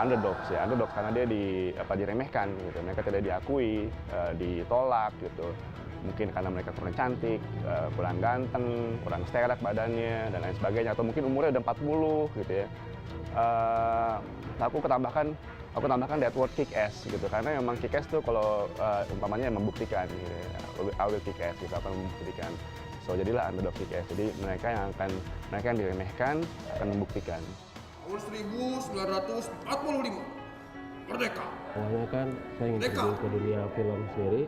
underdogs ya, underdogs karena dia diremehkan gitu, mereka tidak diakui, ditolak gitu. Mungkin karena mereka kurang cantik, kurang ganteng, kurang sterek badannya dan lain sebagainya, atau mungkin umurnya udah 40 gitu ya. Aku tambahkan that word kick ass gitu, karena memang kick ass tuh kalau umpamanya membuktikan gitu ya. I will kick ass gitu, akan membuktikan. So jadilah underdog kick ass. Jadi mereka yang diremehkan akan membuktikan. Tahun 1945 Merdeka. Awalnya kan saya ingin terjun ke dunia film sendiri,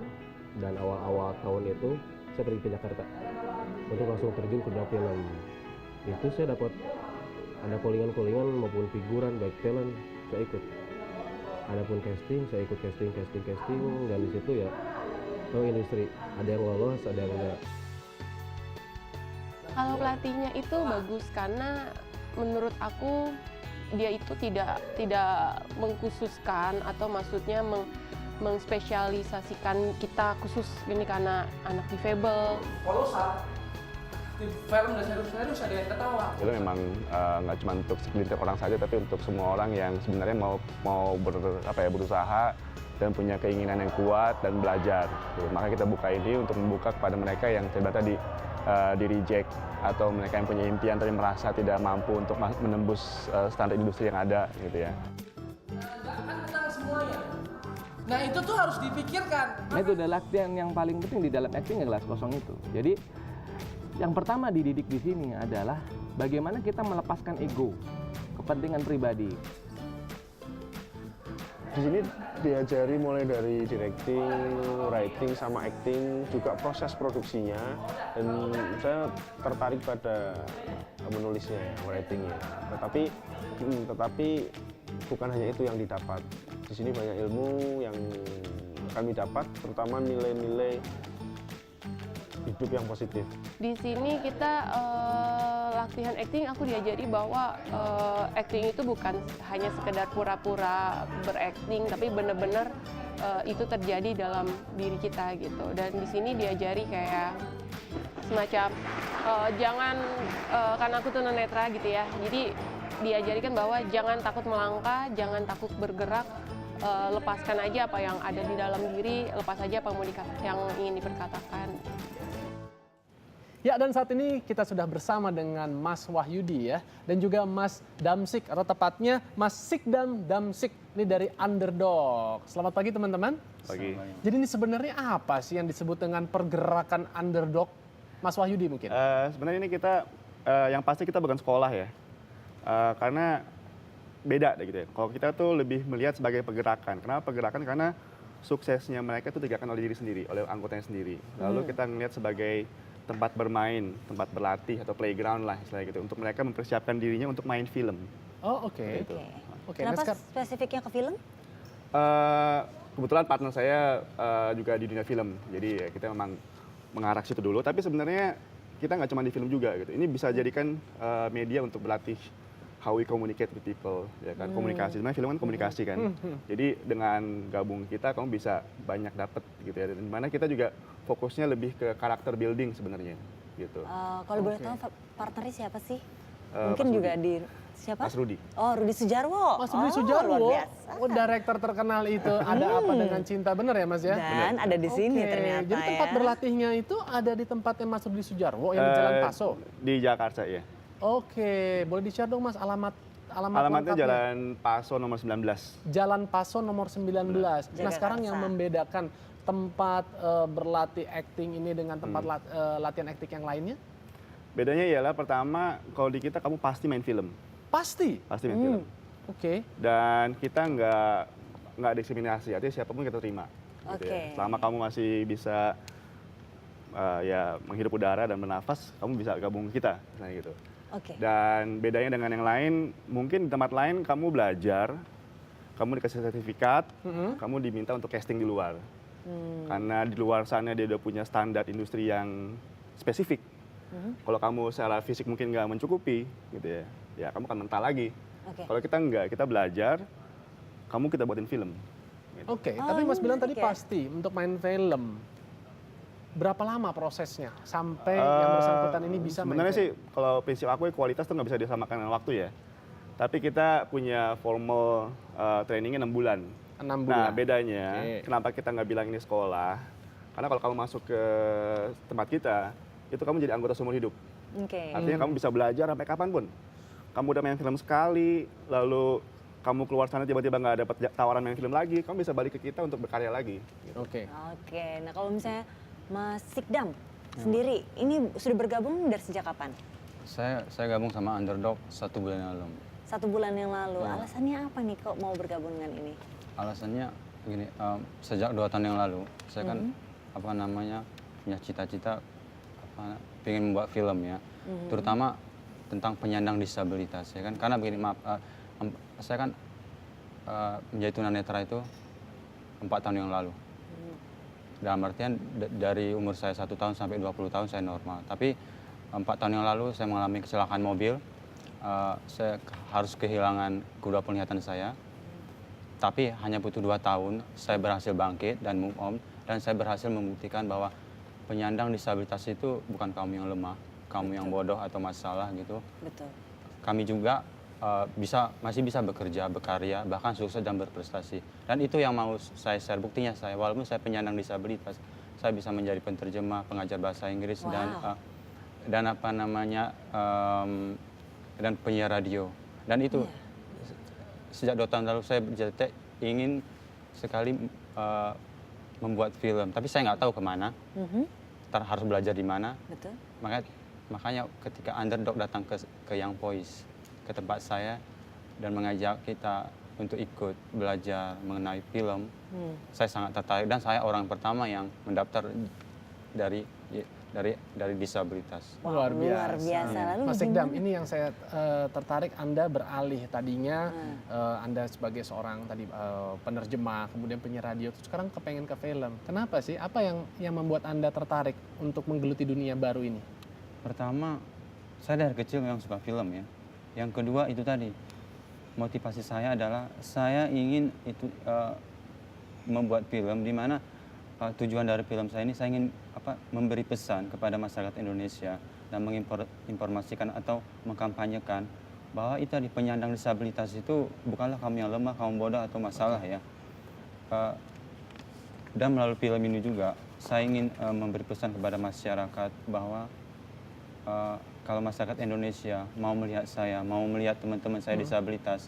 dan awal-awal tahun itu saya pergi ke Jakarta untuk langsung terjun ke dunia film. Itu saya dapat ada callingan maupun figuran, baik talent, saya ikut. Adapun casting, saya ikut casting, dan di situ ya tahu industri, ada yang lolos, ada yang enggak. Kalau pelatihnya itu bagus karena menurut aku dia itu tidak mengkhususkan atau maksudnya mengspesialisasikan kita khusus ini karena anak difabel. Kalau di film dan serius ada yang ketawa. Itu memang nggak cuma untuk segelintir orang saja, tapi untuk semua orang yang sebenarnya mau berusaha dan punya keinginan yang kuat dan belajar. Maka kita buka ini untuk membuka kepada mereka yang ternyata di reject, atau mereka yang punya impian tapi merasa tidak mampu untuk menembus standar industri yang ada gitu ya. Nggak akan menang semuanya. Nah itu tuh harus dipikirkan. Nah itu adalah latihan yang paling penting di dalam acting, gelas kosong itu. Jadi yang pertama dididik di sini adalah bagaimana kita melepaskan ego, kepentingan pribadi. Di sini diajari mulai dari directing, writing, sama acting, juga proses produksinya. Dan saya tertarik pada menulisnya, writingnya. Tetapi bukan hanya itu yang didapat. Di sini banyak ilmu yang kami dapat, terutama nilai-nilai hidup yang positif. Di sini kita latihan acting, aku diajari bahwa acting itu bukan hanya sekedar pura-pura berakting, tapi benar-benar itu terjadi dalam diri kita gitu. Dan di sini diajari kayak semacam jangan karena aku tunanetra gitu ya. Jadi diajarikan bahwa jangan takut melangkah, jangan takut bergerak, lepaskan aja apa yang ada di dalam diri, lepas aja apa yang ingin diperkatakan. Ya, dan saat ini kita sudah bersama dengan Mas Wahyudi ya, dan juga Mas Damsik, atau tepatnya Mas Sikdam Damsik, ini dari Underdog. Selamat pagi teman-teman. Pagi. Jadi ini sebenarnya apa sih yang disebut dengan pergerakan underdog? Mas Wahyudi mungkin? Sebenarnya ini kita, yang pasti kita bukan sekolah ya, karena beda gitu ya. Kalau kita tuh lebih melihat sebagai pergerakan. Kenapa pergerakan? Karena suksesnya mereka itu digerakkan oleh diri sendiri, oleh anggotanya sendiri. Lalu kita ngelihat sebagai tempat bermain, tempat berlatih atau playground lah istilahnya gitu, untuk mereka mempersiapkan dirinya untuk main film. Oh oke. Kenapa spesifiknya ke film? Kebetulan partner saya juga di dunia film, jadi ya kita memang mengarah situ dulu. Tapi sebenarnya kita nggak cuma di film juga gitu. Ini bisa jadikan media untuk berlatih how we communicate with people, ya kan, komunikasi. Sebenarnya film kan komunikasi kan. Jadi dengan gabung kita, kamu bisa banyak dapet gitu ya. Dan dimana kita juga fokusnya lebih ke karakter building sebenarnya gitu. Kalau boleh tahu partnernya siapa sih? Mungkin Mas juga Rudi. di siapa? Mas Rudi. Oh, Rudi Sujarwo. Mas Rudi Sujarwo, luar biasa. direktur terkenal itu. Ada apa dengan cinta, bener ya Mas ya? Dan ada di sini ternyata. Jadi tempat ya. berlatihnya itu ada di tempatnya Mas Rudi Sujarwo yang di Jalan Paso? Di Jakarta ya. Oke, boleh di-share dong Mas alamatnya Alamatnya lengkapnya. Jalan Paso nomor 19. Jalan Paso nomor 19. Nah Jakarta. sekarang yang membedakan tempat berlatih acting ini dengan tempat latihan acting yang lainnya? Bedanya ialah pertama, kalau di kita kamu pasti main film. Pasti? Pasti main film. Oke. Dan kita nggak diskriminasi, artinya siapapun kita terima. Gitu ya. Selama kamu masih bisa ya menghirup udara dan bernafas, kamu bisa gabung kita, nah gitu. Dan bedanya dengan yang lain, mungkin di tempat lain kamu belajar, kamu dikasih sertifikat, kamu diminta untuk casting di luar. Karena di luar sana dia udah punya standar industri yang spesifik. Kalau kamu secara fisik mungkin nggak mencukupi, gitu ya kamu akan mental lagi. Kalau kita nggak, kita belajar, kamu kita buatin film. Gitu. Tapi Mas bilang tadi pasti untuk main film. Berapa lama prosesnya sampai yang bersangkutan ini bisa main film? Sebenarnya sih kalau prinsip aku kualitas tuh nggak bisa disamakan dengan waktu ya. Tapi kita punya formal trainingnya 6 bulan. 6 Nah, bulan. bedanya Oke. kenapa kita nggak bilang ini sekolah? Karena kalau kamu masuk ke tempat kita, itu kamu jadi anggota seumur hidup. Oke. Artinya kamu bisa belajar sampai kapanpun. Kamu udah main film sekali, lalu kamu keluar sana tiba-tiba nggak dapat tawaran main film lagi, kamu bisa balik ke kita untuk berkarya lagi. Oke. Oke. Nah, kalau misalnya Mas Sikdam sendiri, ini sudah bergabung dari sejak kapan? Saya gabung sama Underdog 1 bulan yang lalu. 1 bulan yang lalu. Ya. Alasannya apa nih kok mau bergabung dengan ini? Alasannya gini, sejak 2 tahun yang lalu saya kan apa namanya punya cita-cita pengen membuat film ya, terutama tentang penyandang disabilitas ya kan. Karena begini maaf, saya kan menjadi tunanetra itu 4 tahun yang lalu. Dalam artian dari umur saya 1 tahun sampai 20 tahun saya normal. Tapi 4 tahun yang lalu saya mengalami kecelakaan mobil. Saya harus kehilangan kedua penglihatan saya. Tapi hanya butuh 2 tahun saya berhasil bangkit dan move on. Dan saya berhasil membuktikan bahwa penyandang disabilitas itu bukan kaum yang lemah, kaum yang bodoh atau masalah gitu. Betul. Kami juga masih bisa bekerja, berkarya, bahkan sukses dan berprestasi. Dan itu yang mau saya share. Buktinya walaupun saya penyandang disabilitas, saya bisa menjadi penterjemah, pengajar bahasa Inggris dan apa namanya dan penyiar radio. Dan itu sejak 2 tahun lalu saya bercita ingin sekali membuat film, tapi saya nggak tahu kemana, harus belajar di mana. Betul. Makanya ketika Underdog datang ke Young Voice, ke tempat saya dan mengajak kita untuk ikut belajar mengenai film, saya sangat tertarik dan saya orang pertama yang mendaftar dari disabilitas. Luar biasa. Lalu Mas Sikdam, gimana? ini yang saya tertarik, Anda beralih tadinya Anda sebagai seorang penerjemah, kemudian penyiar radio, terus sekarang kepengen ke film. Kenapa sih? Apa yang membuat Anda tertarik untuk menggeluti dunia baru ini? Pertama, saya dari kecil memang suka film ya. Yang kedua itu tadi, motivasi saya adalah saya ingin membuat film di mana tujuan dari film saya ini saya ingin memberi pesan kepada masyarakat Indonesia dan menginformasikan atau mengkampanyekan bahwa itu di penyandang disabilitas itu bukanlah kaum yang lemah, kaum bodoh atau masalah ya. Dan melalui film ini juga saya ingin memberi pesan kepada masyarakat bahwa kalau masyarakat Indonesia mau melihat saya, mau melihat teman-teman saya disabilitas,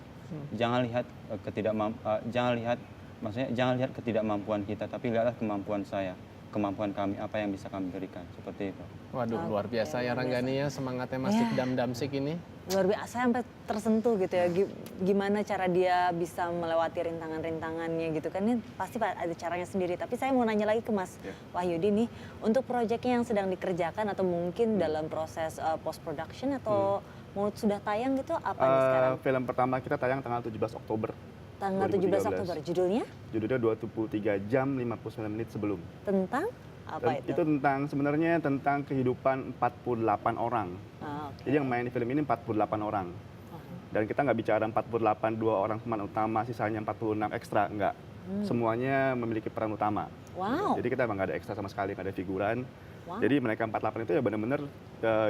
jangan lihat jangan lihat ketidakmampuan kita, tapi lihatlah kemampuan saya, kemampuan kami, apa yang bisa kami berikan, seperti itu. Waduh, luar biasa ya Ranggani ya, semangatnya Mas Sikdam Damsik ini. Luar biasa, sampai tersentuh gitu ya. Gimana cara dia bisa melewati rintangan-rintangannya gitu kan. Ini pasti ada caranya sendiri. Tapi saya mau nanya lagi ke Mas Wahyudi nih, untuk proyeknya yang sedang dikerjakan atau mungkin dalam proses post production atau mau sudah tayang gitu, apa nih sekarang? Film pertama kita tayang tanggal 17 Oktober. Tanggal 17 Oktober, judulnya? Judulnya 23 jam 59 menit sebelum. Tentang apa itu? Itu sebenarnya tentang kehidupan 48 orang. Okay. Jadi yang main di film ini 48 orang. Dan kita nggak bicara 48 2 orang pemeran utama, sisanya 46 ekstra, enggak. Semuanya memiliki peran utama. Wow. Jadi kita emang nggak ada ekstra sama sekali, nggak ada figuran. Wow. Jadi mereka 48 itu ya benar-benar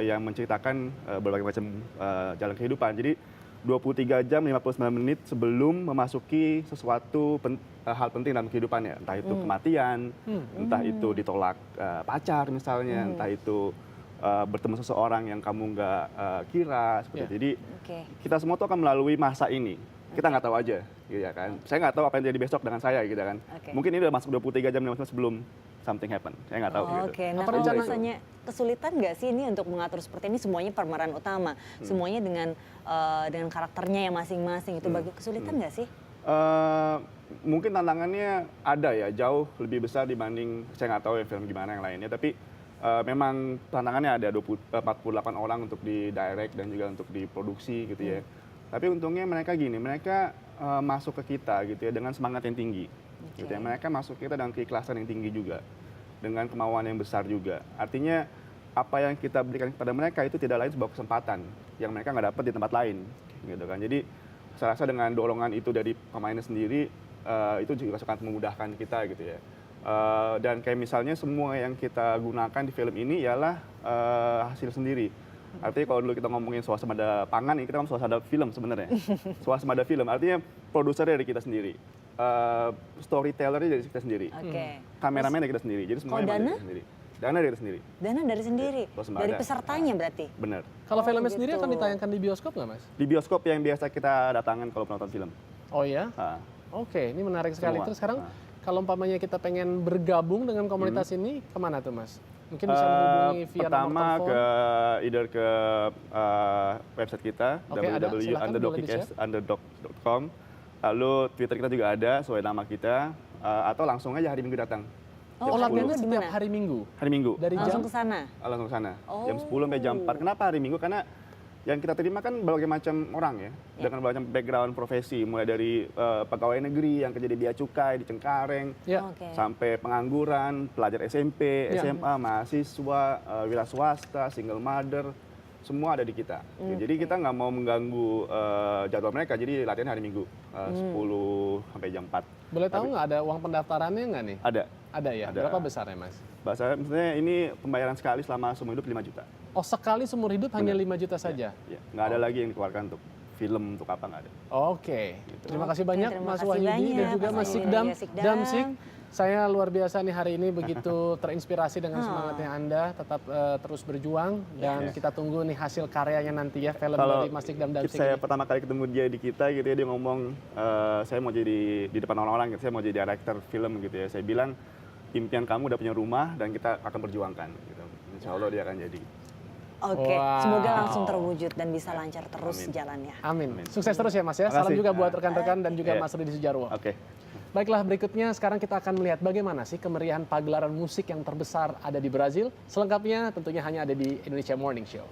yang menceritakan berbagai macam jalan kehidupan. Jadi 23 jam 59 menit sebelum memasuki sesuatu hal penting dalam kehidupannya. Entah itu kematian, entah itu ditolak pacar misalnya, entah itu bertemu seseorang yang kamu nggak kira. Seperti itu. Jadi kita semua tuh akan melalui masa ini. Kita nggak tahu aja, gitu ya kan. Saya nggak tahu apa yang terjadi besok dengan saya, gitu kan. Mungkin ini udah masuk 23 jam 59 menit sebelum something happen. Saya nggak tahu gitu. Oke, nah kalau misalnya kesulitan nggak sih ini untuk mengatur seperti ini, semuanya pemeran utama, semuanya dengan karakternya yang masing-masing, itu bagi kesulitan nggak sih? Mungkin tantangannya ada ya, jauh lebih besar dibanding, saya nggak tahu ya film gimana yang lainnya, tapi memang tantangannya ada 48 orang untuk di direct dan juga untuk diproduksi gitu ya. Tapi untungnya mereka masuk ke kita gitu ya dengan semangat yang tinggi. Gitu ya. Mereka masuk kita dengan keikhlasan yang tinggi juga, dengan kemauan yang besar juga. Artinya apa yang kita berikan kepada mereka itu tidak lain sebuah kesempatan yang mereka nggak dapat di tempat lain, gitu kan. Jadi saya rasa dengan dorongan itu dari pemainnya sendiri itu juga sangat memudahkan kita gitu ya. Dan kayak misalnya semua yang kita gunakan di film ini ialah hasil sendiri. Artinya kalau dulu kita ngomongin swasembada pangan, ini kita ngomong swasembada film sebenarnya. Swasembada film, artinya produsernya dari kita sendiri. Storytellernya dari kita sendiri. Kameramen dari kita sendiri. Jadi semuanya dari kita sendiri. Dana dari kita sendiri. Dana dari sendiri. Swasembada. Dari pesertanya berarti. Benar. Kalau filmnya gitu. sendiri akan ditayangkan di bioskop nggak, Mas? Di bioskop yang biasa kita datangan kalau penonton film. Oh ya? Ah. Oke, ini menarik sekali. Semua. Terus sekarang kalau umpamanya kita pengen bergabung dengan komunitas ini, kemana tuh, Mas? Mungkin bisa menghubungi via pertama nomor telepon. ke website kita Oke, ada. Silakan, boleh di-share. www.underdog.com. Lalu Twitter kita juga ada sesuai nama kita, atau langsung aja hari Minggu datang. Oh, Jam latihannya 10. setiap Gimana? hari Minggu. Hari Minggu. Dari Langsung jam ke sana. Langsung ke sana. Jam Oh. 10 sampai jam 4. Kenapa hari Minggu? Karena yang kita terima kan berbagai macam orang ya, dengan berbagai macam background profesi, mulai dari pegawai negeri yang kerja di bea cukai di Cengkareng, Ya. Oke. sampai pengangguran, pelajar SMP, Ya. SMA, mahasiswa, wira swasta, single mother, semua ada di kita. Jadi kita nggak mau mengganggu jadwal mereka, jadi latihan hari Minggu 10 sampai jam 4. Boleh tahu nggak ada uang pendaftarannya nggak nih? Ada. Ada ya? Ada. Berapa besarnya, Mas? Bahasa maksudnya ini pembayaran sekali selama seumur hidup 5 juta. Oh, sekali seumur hidup hanya 5 juta saja? Ya. Nggak ada lagi yang dikeluarkan untuk film, untuk apa, nggak ada. Oke. Terima kasih banyak terima Mas kasih Wahyudi dan banyak, juga Mas Mas Wahyudi Sikdam. dan juga Sikdam. Damsik. Saya luar biasa nih hari ini begitu terinspirasi dengan semangatnya Anda. Tetap terus berjuang dan kita tunggu nih hasil karyanya nanti ya, film Kalau dari Mas Sikdam Damsik saya ini. pertama kali ketemu dia di kita gitu ya, dia ngomong saya mau jadi di depan orang-orang gitu, saya mau jadi director film gitu ya. Saya bilang impian kamu udah punya rumah dan kita akan perjuangkan gitu. Insya Allah dia akan jadi. Oke, Wow. semoga langsung terwujud dan bisa lancar terus Amin. jalannya. Amin. Sukses terus ya Mas ya. Salam Makasih. juga buat rekan-rekan dan juga Iya. Mas Rudi Sujarwo. Oke. Baiklah, berikutnya sekarang kita akan melihat bagaimana sih kemeriahan pagelaran musik yang terbesar ada di Brazil. Selengkapnya tentunya hanya ada di Indonesia Morning Show.